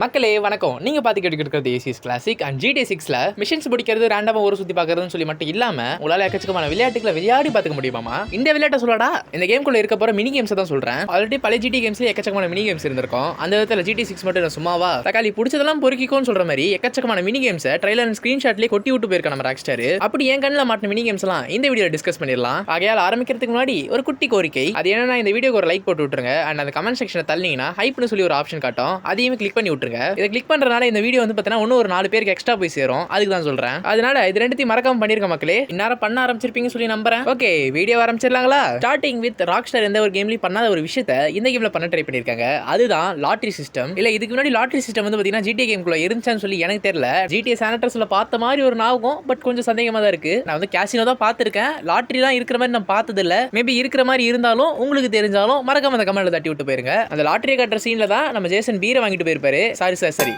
மக்களே வணக்கம். நீங்க பாத்து கேட்டுக்கிறது ஏசிஎஸ் கிளாசிக் அண்ட் ஜிடி 6ல மிஷன்ஸ் பிடிக்கிறது ரேண்டமா ஒரு சுத்தி பாக்குறதுன்னு சொல்லி மட்டும் இல்லாம உங்களால எக்கச்சக்கமான விளையாட்டுகளை விளையாடி பாத்துக்க முடியுமாமா? இந்த விளையாட்டை சொல்லடா இந்த கேம்குள்ள இருக்க போற மினி கேம்ஸ் தான் சொல்றேன். ஆல்ரெடி பழைய ஜிடி கேம்ஸ்ல எக்கச்சக்கமான மினி கேம்ஸ் இருந்திருக்கும். அந்த விதத்துல ஜிடி 6 மட்டும் சும்மாவா தக்காளி பிடிச்சதெல்லாம் பொறுக்கிக்கோன்னு சொல்ற மாதிரி எக்கச்சக்கமான மினி கேம்ஸை ட்ரைலர் அண்ட் ஸ்கிரீன்ஷாட்லயே கொட்டி விட்டு போயிருக்க நம்ம ராக்ஸ்டார். அப்படி என் கண்ணில் மாட்டின மினி கேம்ஸ் எல்லாம் இந்த வீடியோ டிஸ்கஸ் பண்ணிடலாம். ஆகையால் ஆரம்பிக்கிறதுக்கு முன்னாடி ஒரு குட்டி கோரிக்கை. அது என்னன்னா இந்த வீடியோக்கு ஒரு லைக் போட்டு விட்டுருங்க. அண்ட் அந்த கமெண்ட் செக்ஷனை தள்ளிங்கன்னா ஹைப்னு சொல்லி ஒரு ஆப்ஷன் காட்டும். அதையும் கிளிக் பண்ணி விட்டுருங்க. இதை கிளிக் பண்ற இந்த வீடியோ வந்து பார்த்தீங்கன்னா இன்னும் ஒரு 4 பேருக்கு எக்ஸ்ட்ரா போய் சேரும். அதுக்கு தான் சொல்றேன். அதனால இது ரெண்டுத்தையும் மறக்காம பண்ணிருக்க மக்களே. இந்நேரம் பண்ண ஆரம்பிச்சிருப்பீங்கன்னு சொல்லி நம்புறேன். ஓகே, வீடியோ ஆரம்பிச்சிடலாங்களா? ஸ்டார்டிங் வித் ராக்ஸ்டார் எந்த ஒரு கேம்லயும் பண்ணாத ஒரு விஷயத்தை இந்த கேம்ல பண்ண ட்ரை பண்ணிருக்காங்க. அதுதான் லாட்டரி சிஸ்டம். இல்ல இதுக்கு முன்னாடி லாட்டரி சிஸ்டம் வந்து பாத்தீங்கன்னா ஜிடிஏ கேம்குள்ள இருந்துச்சான்னு சொல்லி எனக்கு தெரியல. ஜிடிஏ சானட்டர்ஸ்ல பார்த்த மாதிரி ஒரு ஞாபகம், பட் கொஞ்சம் சந்தேகமா தான் இருக்கு. நான் வந்து கேசினோ தான் பார்த்திருக்கேன். லாட்டரி தான் இருக்கிற மாதிரி நான் பார்த்தது இல்ல. மேபி இருக்கிற மாதிரி இருந்தாலும் உங்களுக்கு தெரிஞ்சாலும் மறக்காம அந்த கமெண்ட்ல தட்டி விட்டு போயிருங்க. அந்த லாட்டரியை கட்டுற சீன்ல தான் நம்ம ஜேசன் பீரை வாங்கிட்டு போயிருப்பாரு. சாரி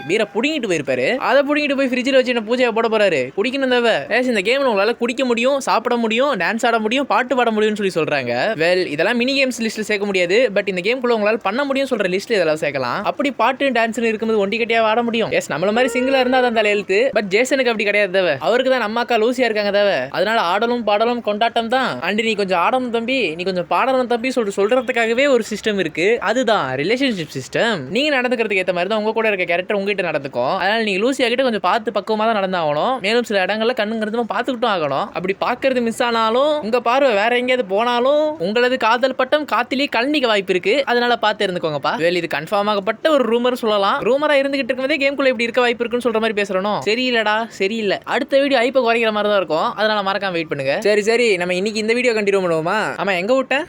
பீரை புடிங்கிட்டு போயிருப்பாரு. அதை புடிங்கிட்டு போய் ஃப்ரிட்ஜில் வச்சு என்ன பூஜையை போட போறாரு. குடிக்கணும் தேவை. இந்த கேம்ல உங்களால குடிக்க முடியும், சாப்பிட முடியும், டான்ஸ் ஆட முடியும், பாட்டு பாட முடியும்னு சொல்லி சொல்றாங்க. வெல், இதெல்லாம் மினி கேம்ஸ் லிஸ்ட்ல சேர்க்க முடியாது. பட் இந்த கேம்குள்ள உங்களால பண்ண முடியும் சொல்ற லிஸ்ட்ல இதெல்லாம் சேர்க்கலாம். அப்படி பாட்டு டான்ஸ் இருக்கும்போது ஒண்டி கட்டியா ஆட முடியும். எஸ், நம்மள மாதிரி சிங்கிளா இருந்தா தான் தலையெழுத்து. பட் ஜேசனுக்கு அப்படி கிடையாது தேவை. அவருக்கு தான் நம்ம அக்கா லூசியா இருக்காங்க தேவை. அதனால ஆடலும் பாடலும் கொண்டாட்டம் தான். அண்ட் நீ கொஞ்சம் ஆடணும் தம்பி, நீ கொஞ்சம் பாடணும் தம்பி சொல்றதுக்காகவே ஒரு சிஸ்டம் இருக்கு. அதுதான் ரிலேஷன்ஷிப் சிஸ்டம். நீங்க நடந்துக்கிறதுக்கு ஏற்ற மாதிரி தான் உங்க கூட இருக்க கேரக்டர் உங்ககிட்ட நடந்துக்கும். அதனால நீங்க லூசியா கிட்ட கொஞ்சம் பார்த்து பக்குவமா தான் நடந்தாகணும். மேலும் சில இடங்கள்ல கண்ணுங்கிறது பார்த்துக்கிட்டும் ஆகணும். அப்படி பார்க்கறது மிஸ் ஆனாலும் உங்க பார்வை வேற எங்கேயாவது போனாலும் உங்களது காதல் பட்டம் காத்திலே கலண்டிக்க வாய்ப்பு இருக்கு. அதனால பார்த்து இருந்துக்கோங்கப்பா. வேல், இது கன்ஃபார்ம் ஆகப்பட்ட ஒரு ரூமர் சொல்லலாம். ரூமரா இருந்துகிட்டு இருக்கும்போதே கேம்குள்ள இப்படி இருக்க வாய்ப்பு இருக்குன்னு சொல்ற மாதிரி பேசுறோம். சரியில்லடா, சரியில்லை. அடுத்த வீடியோ ஐப்ப குறைக்கிற மாதிரி தான் இருக்கும். அதனால மறக்காம வெயிட் பண்ணுங்க. சரி, நம்ம இன்னைக்கு இந்த வீடியோ கண்டினியூ பண்ணுவோமா? ஆமா, எங்க விட்டேன்?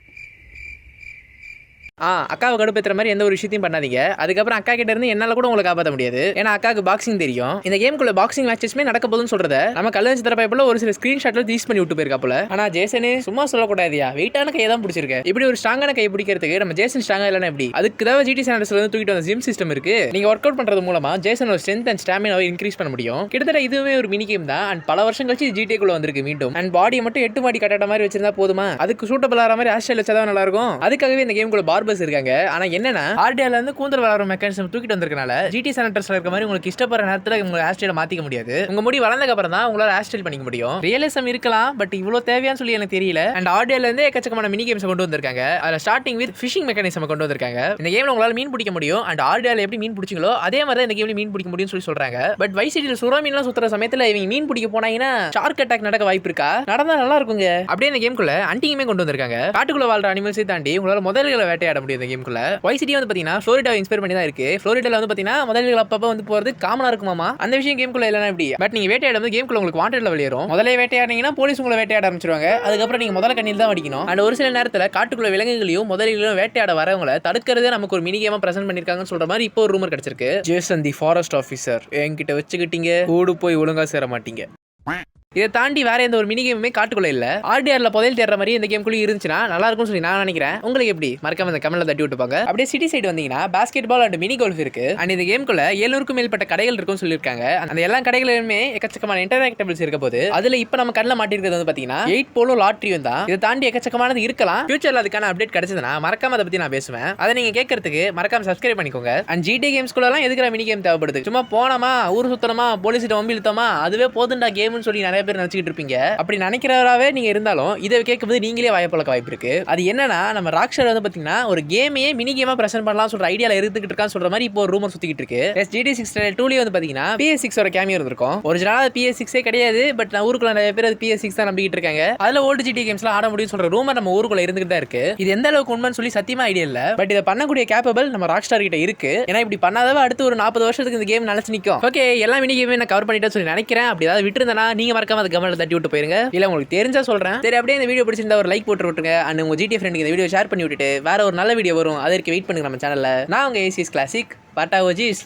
அக்காவை கடுப்பேற்றுற மாதிரி எந்த ஒரு விஷயத்தையும் பண்ணாதீங்க. அதுக்கப்புறம் அக்கா கிட்ட இருந்து என்னால கூட உங்களை காப்பாற்ற முடியாது. ஏன்னா அக்காவுக்கு பாக்ஸிங் தெரியும். இந்த கேம்குள்ள பாக்ஸிங் மேட்சஸ்மே நடக்க போதுன்னு சொல்றத நம்ம கல்யாண தரப்பைப்புல ஒரு சில ஸ்கிரீன்ஷாட்ல யூஸ் பண்ணி விட்டு போயிருக்காப்புல. ஆனா ஜேசனே சும்மா சொல்லக்கூடாதியா, வெயிட்டான கையை தான் பிடிச்சிருக்க. இப்படி ஒரு ஸ்ட்ராங்கான கை பிடிக்கிறதுக்கு நம்ம ஜேசன் ஸ்ட்ராங்கா இல்லைன்னா எப்படி? அதுக்கு தான் ஜிடி சானல்ஸ்ல இருந்து தூக்கிட்டு வந்த ஜிம் சிஸ்டம் இருக்கு. நீங்க ஒர்க் அவுட் பண்றது மூலமா ஜேசனோட ஸ்ட்ரென்த் அண்ட் ஸ்டாமினாவை இன்க்ரீஸ் பண்ண முடியும். கிட்டத்தட்ட இதுவே ஒரு மினி கேம் தான். அண்ட் பல வருஷம் கழிச்சு ஜிடிக்குள்ள வந்திருக்கு மீண்டும். அண்ட் பாடியை மட்டும் 8 மாடி கட்டாட்ட மாதிரி வச்சிருந்தா போதுமா? அதுக்கு சூட்டபிள் ஆகிற மாதிரி ஹேர் ஸ்டைல் வச்சாதான் நல்லா இருக்கும். அதுக்காகவே இந்த கேம்குள்ள பார்பர்ஸ் இருக்காங்க. ஆனா என்னன்னா ஆர்டிஆர்ல இருந்து கூந்தல் வளர மெக்கானிசம் தூக்கிட்டு வந்திருக்கனால ஜிடி சானட்டர்ஸ்ல இருக்க மாதிரி உங்களுக்கு இஷ்டப்படுற நேரத்துல உங்க ஹேர் ஸ்டைலை மாத்திக்க முடியாது. உங்க முடி வளர்ந்ததுக்கு அப்புறம் தான் உங்களால ஹேர் ஸ்டைல் பண்ணிக்க முடியும். ரியலிசம் இருக்கலாம், பட் இவ்வளவு தேவையான்னு சொல்லி எனக்கு தெரியல. அண்ட் ஆர்டிஆர்ல இருந்து எக்கச்சக்கமான மினி கேம்ஸ் கொண்டு வந்திருக்காங்க. அதுல ஸ்டார்டிங் வித் ஃபிஷிங் மெக்கானிசம் கொண்டு வந்திருக்காங்க. இந்த கேம்ல உங்களால மீன் பிடிக்க முடியும். அண்ட் ஆர்டிஆர்ல எப்படி மீன் பிடிச்சிங்களோ அதே மாதிரி தான் இந்த கேம்ல மீன் பிடிக்க முடியும்னு சொல்லி சொல்றாங்க. பட் வைசிட்டில சுறா மீன்லாம் சுத்துற சமயத்துல இவங்க மீன் பிடிக்க போனாங்கன்னா ஷார்க் அட்டாக் நடக்க வாய்ப்பு இருக்கா? நடந்தா நல்லா இருக்குங்க. அப்படியே இந்த கேம்குள்ள ஹண்டிங்குமே கொண்டு வந்திருக்காங்க. காட்டுக்குள்ள வாழ்ற அனிமல்ஸை தாண்டி உங்களால முதல்களை வேட்டையாட முடியும் இந்த கேம்குள்ள. வைசிட்டி வந்து பாத்தீங்கன்னா ஃப்ளோரிடாவை இன்ஸ்பயர் பண்ணி தான் இருக்கு. ஃப்ளோரிடால வந்து பாத்தீங்கன்னா முதல்ல அப்பப்ப வந்து போறது காமனா இருக்குமாமா. அந்த விஷயம் கேம்குள்ள இல்லனா எப்படி? பட் நீங்க வேட்டையாடும் போது கேம்குள்ள உங்களுக்கு வாண்டட்ல வெளியேறும். முதல்ல வேட்டையாடுனீங்கன்னா போலீஸ் உங்களை வேட்டையாட ஆரம்பிச்சிருவாங்க. அதுக்கப்புறம் நீங்க முதல்ல கண்ணில் தான் அடிக்கணும். அண்ட் ஒரு சில நேரத்துல காட்டுக்குள்ள விலங்குகளையும் முதலைகளையும் வேட்டையாட வரவங்களை தடுக்கிறதே நமக்கு ஒரு மினி கேமா பிரசன்ட் பண்ணிருக்காங்கன்னு சொல்ற மாதிரி இப்போ ஒரு ரூமர் கிடைச்சிருக்கு. ஜேசன் தி ஃபாரஸ்ட் ஆஃபீஸர் என்கிட்ட வச்சுக்கிட்டீங்க, கூடு போய் ஒழுங்கா சேர மாட்டீங்க. இதை தாண்டி வேற எந்த ஒரு மினி கேமுமே காட்டுக்குள்ள இல்ல. ஆர்டிஆர்ல புதையல் தேடுற மாதிரி இந்த கேம்குள்ள இருந்துச்சுன்னா நல்லா இருக்கும்னு சொல்லி நான் நினைக்கிறேன். உங்களுக்கு எப்படி? மறக்காம இந்த கமெண்ட்ல தட்டி விட்டுப்பாங்க. அப்படியே சிட்டி சைடு வந்தீங்கன்னா basket ball and mini golf இருக்கு. அண்ட் இந்த கேம்குள்ள 700க்கும் மேற்பட்ட கடைகள் இருக்கும்னு சொல்லியிருக்காங்க. அந்த எல்லா கடைகளிலுமே எக்கச்சக்கமான இன்டராக்டபிள்ஸ் இருக்க போது அதுல இப்ப நம்ம கண்ணில் மாட்டிருக்கிறது வந்து பாத்தீங்கன்னா 8 போலோ லாட்டரியும் தான். இதை தாண்டி எக்கச்சக்கமானது இருக்கலாம். ஃபியூச்சர்ல அதுக்கான அப்டேட் கிடைச்சதுன்னா மறக்காம அதை பத்தி நான் பேசுவேன். அதை நீங்க கேட்கறதுக்கு மறக்காம சப்ஸ்கிரைப் பண்ணிக்கோங்க. அண்ட் ஜிடி கேம்ஸ்குள்ள எல்லாம் எதுக்குற மினி கேம் தேவைப்படுது? சும்மா போனோமா, ஊர் சுத்தனமா, போலீஸ் கிட்ட வம்பிழுத்தோமா, அதுவே போதுண்டா கேம்னு சொல்லி நிறைய பேர் நினைச்சிட்டு இருப்பீங்க. அப்படி நினைக்கிறவராவே நீங்க இருந்தாலும் இதை கேட்கும்போது நீங்களே வாய்ப்புள்ள வாய்ப்பு இருக்கு. அது என்னன்னா நம்ம ராக்ஸ்டார் வந்து பாத்தீங்கன்னா ஒரு கேமையே மினி கேமா பிரசன்ட் பண்ணலாம் சொல்ற ஐடியால இருந்துகிட்டு இருக்கான்னு சொல்ற மாதிரி இப்போ ஒரு ரூமர் சுத்திக்கிட்டு இருக்கு. ஜிடி 6 2 வந்து பாத்தீங்கன்னா PS6 ஒரு கேமியோ இருந்திருக்கும். ஒரிஜினலா PS6 கிடையாது. பட் நான் ஊருக்குள்ள நிறைய பேர் அது PS6 தான் நம்பிக்கிட்டு இருக்காங்க. அதுல ஓல்டு ஜிடி கேம்ஸ்லாம் ஆட முடியும் சொல்ற ரூமர் நம்ம ஊருக்குள்ள இருந்துகிட்டு தான் இருக்கு. இது எந்த அளவுக்கு உண்மைன்னு சொல்லி சத்தியமா ஐடியா இல்ல. பட் இதை பண்ணக்கூடிய கேப்பபிள் நம்ம ராக்ஸ்டார் கிட்ட இருக்கு. ஏன்னா இப்படி பண்ணாதவ அடுத்து ஒரு 40 வருஷத்துக்கு இந்த கேம் நினைச்சு நிக்கும். ஓகே, எல்லா மினி கேமே நான் கவர் பண்ணிட்டேன்னு சொல்லி நினைக்கிறேன். அப்படி ஏதாவது விட்டுருந்தா நீங்க மறக்காம அதை கமெண்ட்ல தட்டி விட்டு போயிருங்க. இல்ல உங்களுக்கு தெரிஞ்சா சொல்றேன். சரி, அப்படியே இந்த வீடியோ பிடிச்சிருந்தா ஒரு லைக் போட்டு விட்டுருங்க. அண்ட் உங்க ஜிடி ஃப்ரெண்டுக்கு இந்த வீடியோ ஷேர் பண்ணி விட்டுட்டு வேற ஒரு நல்ல வீடியோ வரும் அதற்கு வெயிட் பண்ணுங்க நம்ம சேனல்ல. நான் உங்க ஏசிஎஸ் கிளாசிக் பாட்டா ஓஜிஸ்.